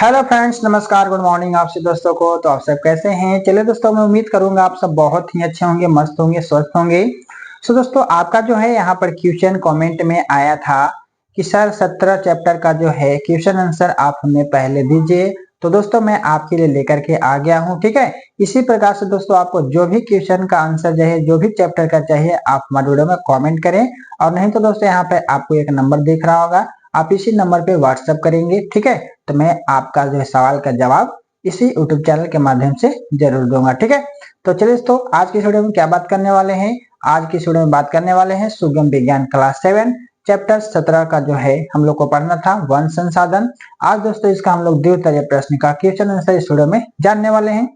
Hello friends, नमस्कार, good morning आप सब दोस्तों को। तो आप सब कैसे हैं? चलिए दोस्तों, मैं उम्मीद करूंगा आप सब बहुत ही अच्छे होंगे, मस्त होंगे, स्वस्थ होंगे। सो दोस्तों, आपका जो है यहाँ पर क्वेश्चन कमेंट में आया था कि सर 17 चैप्टर का जो है क्वेश्चन आंसर आप हमें पहले दीजिए। तो दोस्तों, मैं आपके लिए लेकर के आ गया हूँ। ठीक है, इसी प्रकार से दोस्तों आपको जो भी क्वेश्चन का आंसर चाहिए, जो भी चैप्टर का चाहिए, आप हमारे वीडियो में कॉमेंट करें। और नहीं तो दोस्तों, यहाँ पे आपको एक नंबर दिख रहा होगा, आप इसी नंबर पे व्हाट्सएप करेंगे। ठीक है, तो मैं आपका जो है सवाल का जवाब इसी यूट्यूब चैनल के माध्यम से जरूर दूंगा। ठीक है, तो चलिए दोस्तों, आज की वीडियो में क्या बात करने वाले हैं? आज की वीडियो में बात करने वाले हैं सुगम विज्ञान क्लास 7 चैप्टर 17 का जो है हम लोग को पढ़ना था वन संसाधन। आज दोस्तों इसका हम लोग द्वितीय प्रश्न का क्वेश्चन आंसर इस वीडियो में जानने वाले हैं।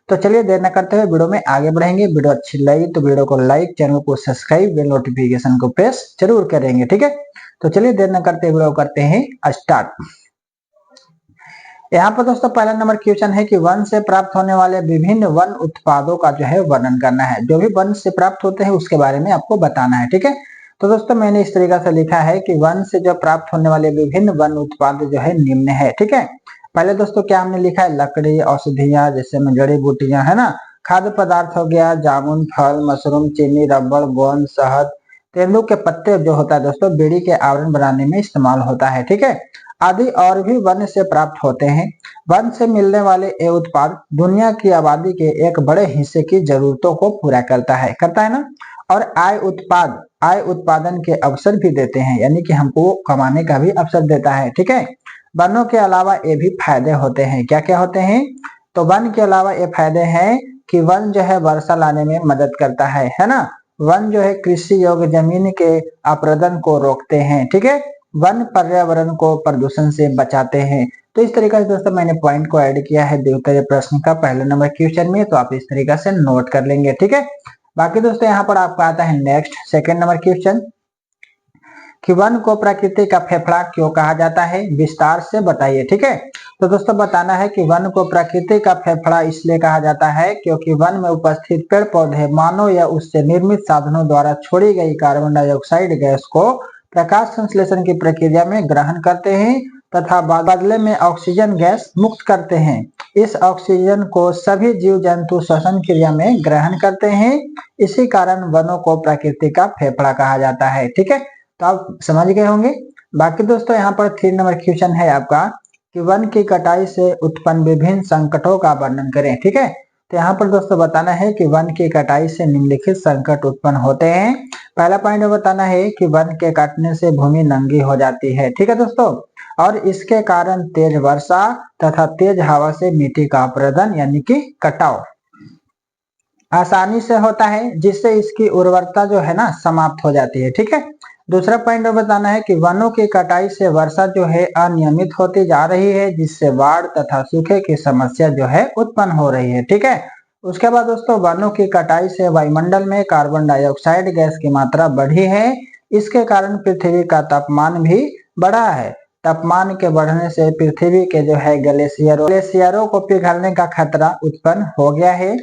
तो चलिए देर न करते हुए वीडियो में आगे बढ़ेंगे। वीडियो अच्छी लगी तो वीडियो को लाइक, चैनल को सब्सक्राइब, बेल नोटिफिकेशन को प्रेस जरूर करेंगे। ठीक है, तो चलिए देर न करते वीडियो करते हैं स्टार्ट। यहाँ पर दोस्तों पहला नंबर क्वेश्चन है कि वन से प्राप्त होने वाले विभिन्न वन उत्पादों का जो है वर्णन करना है। जो भी वन से प्राप्त होते हैं उसके बारे में आपको बताना है। ठीक है, तो दोस्तों मैंने इस तरीका से लिखा है कि वन से जो प्राप्त होने वाले विभिन्न वन उत्पाद जो है निम्न है। ठीक है, पहले दोस्तों क्या हमने लिखा है? लकड़ी, औषधियां जैसे में जड़ी बूटियां, है ना, खाद्य पदार्थ हो गया, जामुन, फल, मशरूम, चीनी, रबड़, गोंद, शहद, तेंदू के पत्ते जो होता है दोस्तों बीड़ी के आवरण बनाने में इस्तेमाल होता है। ठीक है, आदि और भी वन से प्राप्त होते हैं। वन से मिलने वाले ये उत्पाद दुनिया की आबादी के एक बड़े हिस्से की जरूरतों को पूरा करता है ना। और आय उत्पादन के अवसर भी देते हैं, यानी कि हमको कमाने का भी अवसर देता है। ठीक है, वनों के अलावा ये भी फायदे होते हैं। क्या क्या होते हैं? तो वन के अलावा ये फायदे हैं कि वन जो है वर्षा लाने में मदद करता है ना। वन जो है कृषि योग्य जमीन के अपरदन को रोकते हैं। ठीक है, वन पर्यावरण को प्रदूषण से बचाते हैं। तो इस तरीके से दोस्तों मैंने पॉइंट को ऐड किया है द्वितीय प्रश्न का पहले नंबर क्वेश्चन में, तो आप इस तरीके से नोट कर लेंगे। ठीक है, बाकी दोस्तों यहाँ पर आपका आता है नेक्स्ट सेकंड नंबर क्वेश्चन कि वन को प्रकृति का फेफड़ा क्यों कहा जाता है? विस्तार से बताइए। ठीक है, तो दोस्तों बताना है कि वन को प्रकृति का फेफड़ा इसलिए कहा जाता है क्योंकि वन में उपस्थित पेड़ पौधे मानव या उससे निर्मित साधनों द्वारा छोड़ी गई कार्बन डाइऑक्साइड गैस को प्रकाश संश्लेषण की प्रक्रिया में ग्रहण करते हैं तथा बदले में ऑक्सीजन गैस मुक्त करते हैं। इस ऑक्सीजन को सभी जीव जंतु श्वसन क्रिया में ग्रहण करते हैं। इसी कारण वनों को प्रकृति का फेफड़ा कहा जाता है। ठीक है, तो आप समझ गए होंगे। बाकी दोस्तों यहाँ पर 3 नंबर क्वेश्चन है आपका कि वन की कटाई से उत्पन्न विभिन्न संकटों का वर्णन करें। ठीक है, तो यहाँ पर दोस्तों बताना है कि वन की कटाई से निम्नलिखित संकट उत्पन्न होते हैं। पहला पॉइंट बताना है कि वन के काटने से भूमि नंगी हो जाती है। ठीक है दोस्तों, और इसके कारण तेज वर्षा तथा तेज हवा से मिट्टी का अपरदन यानी कि कटाव आसानी से होता है, जिससे इसकी उर्वरता जो है ना समाप्त हो जाती है। ठीक है, दूसरा पॉइंट बताना है कि वनों की कटाई से वर्षा जो है अनियमित होती जा रही है, जिससे बाढ़ तथा सूखे की समस्या जो है उत्पन्न हो रही है। ठीक है, उसके बाद दोस्तों वनों की कटाई से वायुमंडल में कार्बन डाइऑक्साइड गैस की मात्रा बढ़ी है। इसके कारण पृथ्वी का तापमान भी बढ़ा है। तापमान के बढ़ने से पृथ्वी के जो है ग्लेशियरों को पिघलने का खतरा उत्पन्न हो गया है।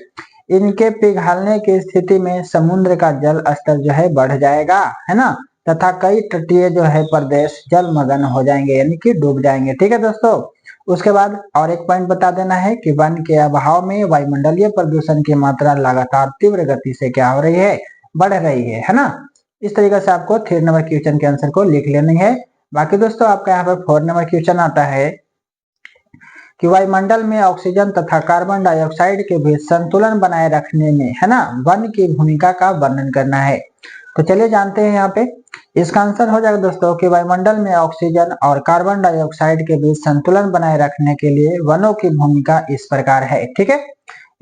इनके पिघलने की स्थिति में समुद्र का जल स्तर जो है बढ़ जाएगा, है ना, तथा कई तटीय जो है प्रदेश जलमग्न हो जाएंगे, यानी कि डूब जाएंगे। ठीक है दोस्तों, उसके बाद और एक पॉइंट बता देना है कि वन के अभाव में वायुमंडलीय प्रदूषण की मात्रा लगातार तीव्र गति से क्या हो रही है? बढ़ रही है ना। इस तरीके से आपको 3 नंबर क्वेश्चन के आंसर को लिख लेनी है। बाकी दोस्तों आपका यहाँ पर 4 नंबर क्वेश्चन आता है कि वायुमंडल में ऑक्सीजन तथा कार्बन डाइऑक्साइड के बीच संतुलन बनाए रखने में, है ना, वन की भूमिका का वर्णन करना है। तो चलिए जानते हैं यहाँ पे इसका आंसर हो जाएगा दोस्तों कि वायुमंडल में ऑक्सीजन और कार्बन डाइऑक्साइड के बीच संतुलन बनाए रखने के लिए वनों की भूमिका इस प्रकार है। ठीक है,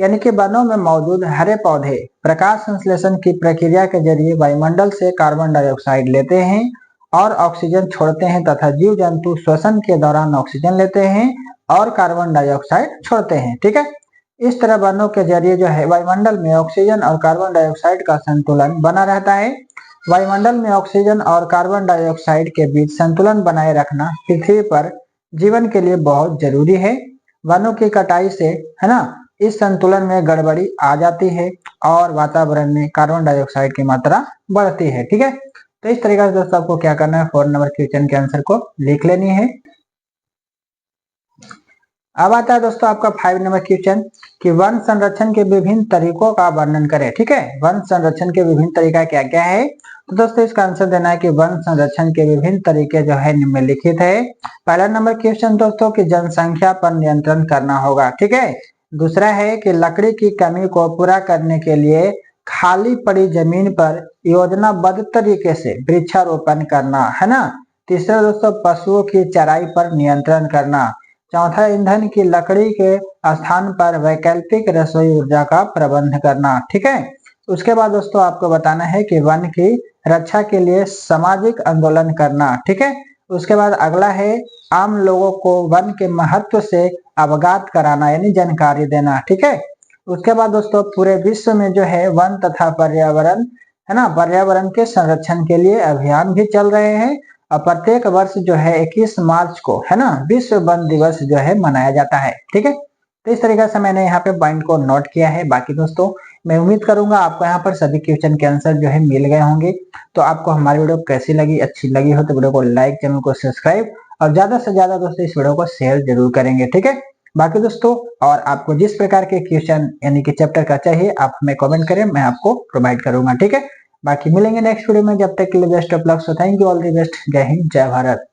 यानी कि वनों में मौजूद हरे पौधे प्रकाश संश्लेषण की प्रक्रिया के जरिए वायुमंडल से कार्बन डाइऑक्साइड लेते हैं और ऑक्सीजन छोड़ते हैं तथा जीव जंतु श्वसन के दौरान ऑक्सीजन लेते हैं और कार्बन डाइऑक्साइड छोड़ते हैं। ठीक है, इस तरह वनों के जरिए जो है वायुमंडल में ऑक्सीजन और कार्बन डाइऑक्साइड का संतुलन बना रहता है। वायुमंडल में ऑक्सीजन और कार्बन डाइऑक्साइड के बीच संतुलन बनाए रखना पृथ्वी पर जीवन के लिए बहुत जरूरी है। वनों की कटाई से, है ना, इस संतुलन में गड़बड़ी आ जाती है और वातावरण में कार्बन डाइऑक्साइड की मात्रा बढ़ती है। ठीक है, तो इस तरीके से दोस्तों आपको क्या करना है? 4 नंबर क्वेश्चन के आंसर को लिख लेनी है। अब आता है दोस्तों आपका 5 नंबर क्वेश्चन कि वन संरक्षण के विभिन्न तरीकों का वर्णन करें। ठीक है, वन संरक्षण के विभिन्न तरीका क्या क्या है? तो दोस्तों इसका आंसर देना है कि वन संरक्षण के विभिन्न तरीके जो है निम्नलिखित है। पहला नंबर क्वेश्चन दोस्तों कि जनसंख्या पर नियंत्रण करना होगा। ठीक है, दूसरा है कि लकड़ी की कमी को पूरा करने के लिए खाली पड़ी जमीन पर योजनाबद्ध तरीके से वृक्षारोपण करना, है ना। तीसरा दोस्तों पशुओं की चराई पर नियंत्रण करना। चौथा ईंधन की लकड़ी के स्थान पर वैकल्पिक रसोई ऊर्जा का प्रबंध करना। ठीक है, उसके बाद दोस्तों आपको बताना है कि वन की रक्षा के लिए सामाजिक आंदोलन करना। ठीक है, उसके बाद अगला है आम लोगों को वन के महत्व से अवगत कराना यानी जानकारी देना। ठीक है, उसके बाद दोस्तों पूरे विश्व में जो है वन तथा पर्यावरण, है ना, पर्यावरण के संरक्षण के लिए अभियान भी चल रहे हैं और प्रत्येक वर्ष जो है 21 मार्च को, है ना, विश्व वन दिवस जो है मनाया जाता है। ठीक है, तो इस तरीके से मैंने यहाँ पे पॉइंट को नोट किया है। बाकी दोस्तों मैं उम्मीद करूंगा आपको यहाँ पर सभी क्वेश्चन के आंसर जो है मिल गए होंगे। तो आपको हमारी वीडियो कैसी लगी, अच्छी लगी हो तो वीडियो को लाइक, चैनल को सब्सक्राइब और ज्यादा से ज्यादा दोस्तों इस वीडियो को शेयर जरूर करेंगे। ठीक है, बाकी दोस्तों और आपको जिस प्रकार के क्वेश्चन यानी कि चैप्टर का चाहिए आप हमें कमेंट करें, मैं आपको प्रोवाइड करूंगा। ठीक है, बाकी मिलेंगे नेक्स्ट वीडियो में, जब तक के लिए best of luck. So thank you, all the best. जय हिंद, जय भारत।